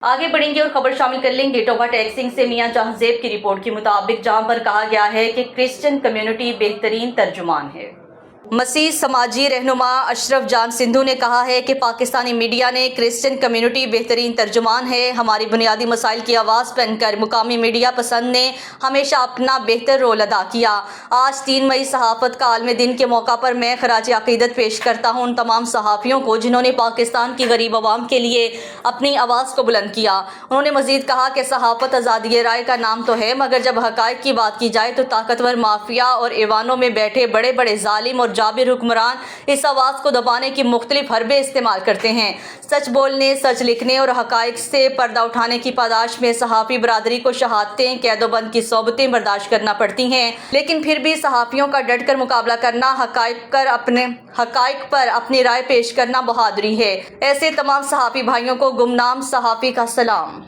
آگے بڑھیں گے اور خبر شامل کر لیں گے۔ ٹوبہ ٹیکسنگ سے میاں جہاں زیب کی رپورٹ کے مطابق، جہاں پر کہا گیا ہے کہ کرسچن کمیونٹی بہترین ترجمان ہے۔ مسیح سماجی رہنما اشرف جان سندھو نے کہا ہے کہ پاکستانی میڈیا نے کرسچن کمیونٹی بہترین ترجمان ہے۔ ہماری بنیادی مسائل کی آواز بن کر مقامی میڈیا پسند نے ہمیشہ اپنا بہتر رول ادا کیا۔ آج 3 مئی صحافت کا عالمی دن کے موقع پر میں خراج عقیدت پیش کرتا ہوں ان تمام صحافیوں کو جنہوں نے پاکستان کی غریب عوام کے لیے اپنی آواز کو بلند کیا۔ انہوں نے مزید کہا کہ صحافت آزادی رائے کا نام تو ہے، مگر جب حقائق کی بات کی جائے تو طاقتور مافیا اور ایوانوں میں بیٹھے بڑے بڑے ظالم اور جابر حکمران اس آواز کو دبانے کی مختلف حربے استعمال کرتے ہیں۔ سچ بولنے، سچ لکھنے اور حقائق سے پردہ اٹھانے کی پاداش میں صحافی برادری کو شہادتیں، قید و بند کی صحبتیں برداشت کرنا پڑتی ہیں، لیکن پھر بھی صحافیوں کا ڈٹ کر مقابلہ کرنا، حقائق پر اپنی رائے پیش کرنا بہادری ہے۔ ایسے تمام صحافی بھائیوں کو گمنام صحافی کا سلام۔